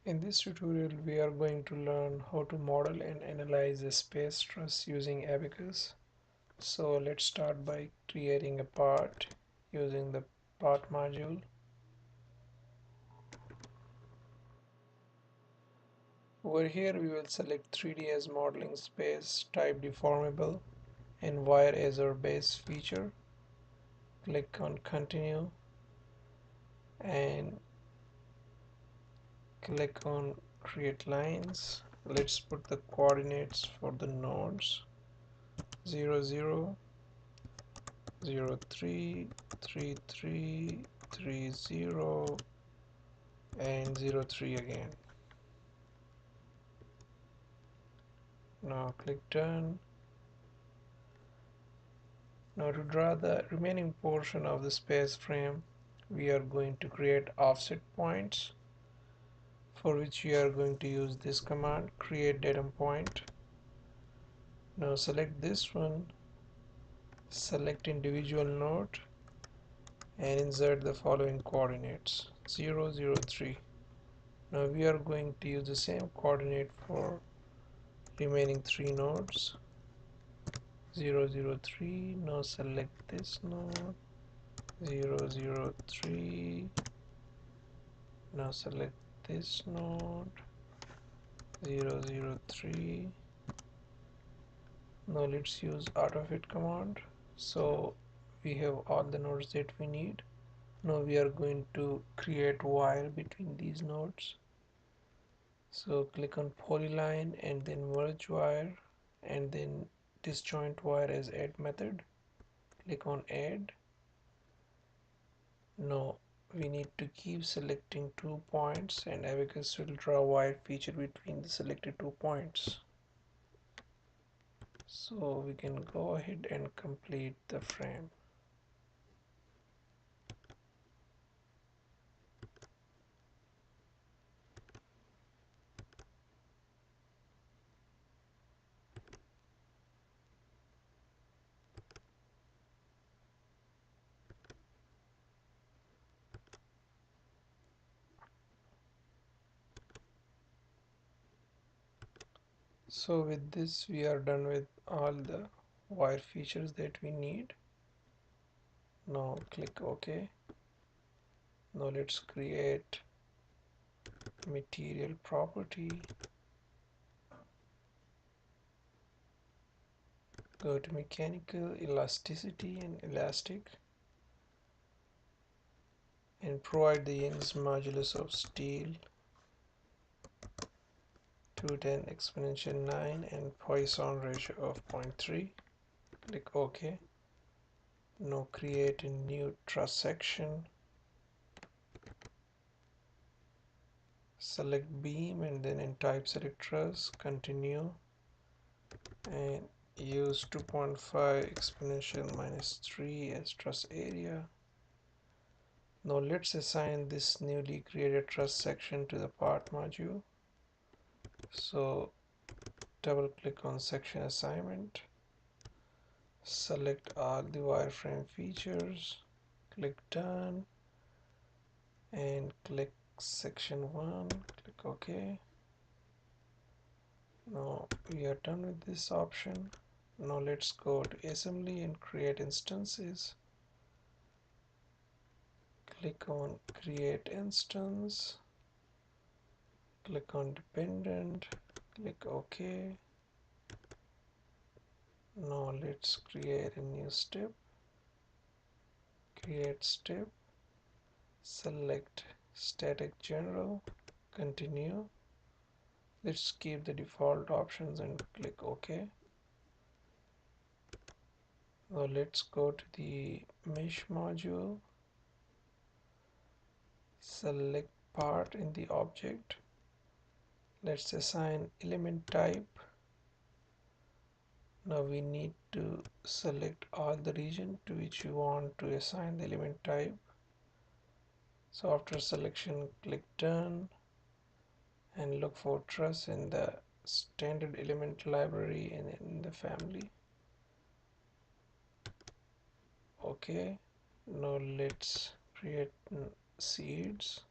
In this tutorial, we are going to learn how to model and analyze a space truss using ABAQUS. So let's start by creating a part using the part module. Over here, we will select 3D as modeling space, type deformable, and wire as our base feature. Click on continue and click on create lines. Let's put the coordinates for the nodes 0 0 0 3 3 3 3 0 and 0 3 again. Now click done. Now to draw the remaining portion of the space frame, we are going to create offset points, for which we are going to use this command, create datum point. Now select this one, select individual node and insert the following coordinates 0 0 3. Now we are going to use the same coordinate for remaining 3 nodes 0 0 3. Now select this node 0 0 3. Now select this node 0 0 3. Now let's use AutoFit command, so we have all the nodes that we need. Now we are going to create wire between these nodes, so click on polyline and then merge wire and then disjoint wire as add method. Click on add. Now we need to keep selecting 2 points and ABAQUS will draw wire feature between the selected 2 points. So we can go ahead and complete the frame. So with this we are done with all the wire features that we need. Now click OK. Now let's create material property. Go to mechanical, elasticity and elastic and provide the Young's modulus of steel 210 exponential 9 and Poisson ratio of 0.3. Click OK. Now create a new truss section. Select beam and then in type select truss, continue and use 2.5 exponential minus 3 as truss area. Now let's assign this newly created truss section to the part module. So double click on section assignment, select all the wireframe features, click done and click section 1, click OK. Now we are done with this option. Now let's go to assembly and create instances. Click on create instance, click on dependent, click OK. Now let's create a new step, create step, select static general, continue. Let's keep the default options and click OK. Now let's go to the mesh module, select part in the object. Let's assign element type. Now we need to select all the region to which you want to assign the element type. So after selection, click done and look for truss in the standard element library and in the family. Okay, now let's create seeds.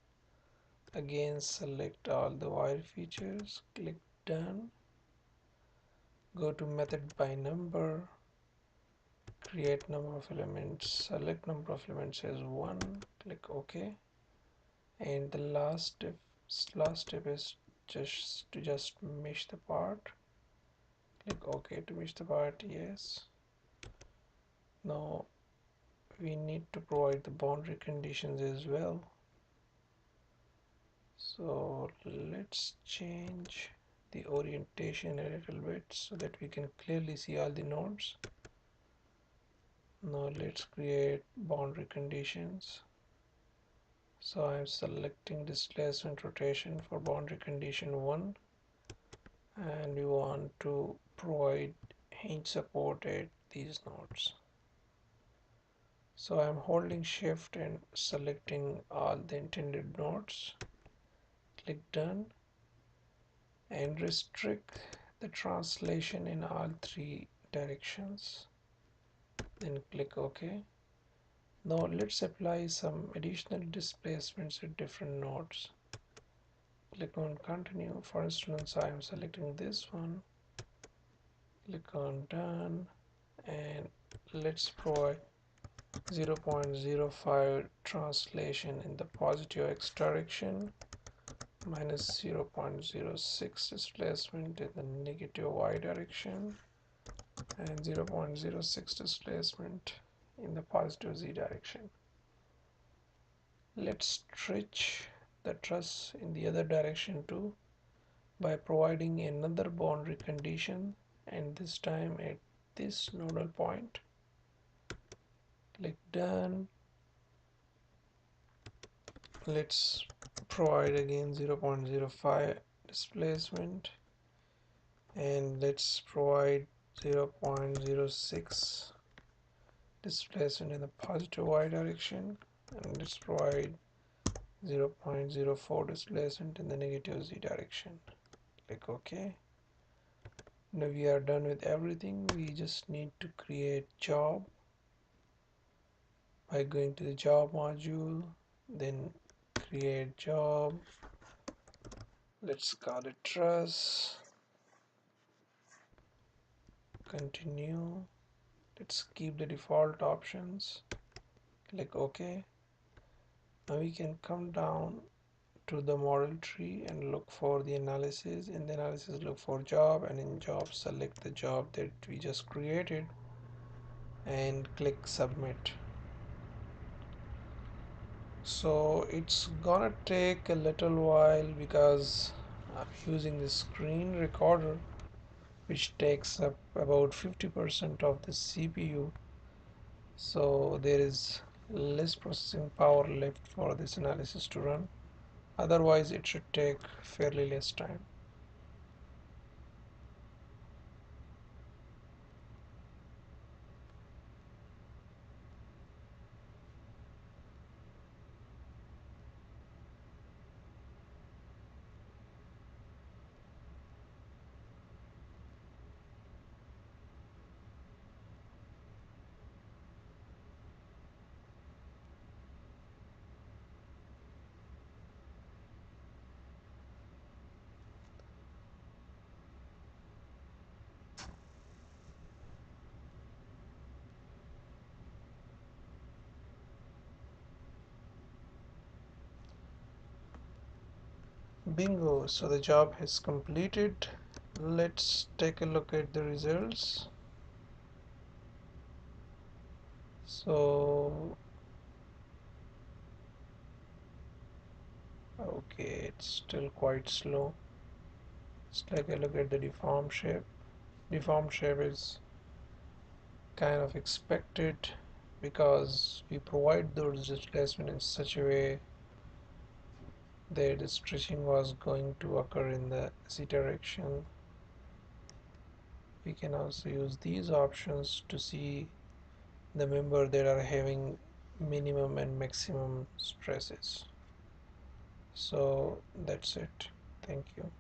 Again, select all the wire features, click done, go to method by number, create number of elements, select number of elements as 1, click OK, and the last step is just mesh the part. Click OK to mesh the part. Yes. Now we need to provide the boundary conditions as well. So let's change the orientation a little bit so that we can clearly see all the nodes. Now let's create boundary conditions. So I'm selecting displacement rotation for boundary condition 1, and we want to provide hinge support at these nodes. So I'm holding shift and selecting all the intended nodes. Click done and restrict the translation in all 3 directions. Then click OK. Now let's apply some additional displacements at different nodes. Click on continue. For instance, I am selecting this one. Click on done and let's provide 0.05 translation in the positive X direction, minus 0.06 displacement in the negative Y direction, and 0.06 displacement in the positive Z direction. Let's stretch the truss in the other direction too by providing another boundary condition, and this time at this nodal point. Click done. Let's provide again 0.05 displacement, and let's provide 0.06 displacement in the positive Y direction, and let's provide 0.04 displacement in the negative Z direction. Click OK. Now we are done with everything. We just need to create job by going to the job module, then create job. Let's call it truss. Continue. Let's keep the default options. Click OK. Now we can come down to the model tree and look for the analysis. In the analysis, look for job, and in job select the job that we just created and click submit. So it's gonna take a little while because I'm using the screen recorder, which takes up about 50% of the CPU, so there is less processing power left for this analysis to run. Otherwise it should take fairly less time. Bingo, so the job has completed. Let's take a look at the results. So okay, it's still quite slow. Let's take a look at the deformed shape. Deformed shape is kind of expected because we provide those displacement in such a way that the stretching was going to occur in the Z direction. We can also use these options to see the member that are having minimum and maximum stresses. So that's it. Thank you.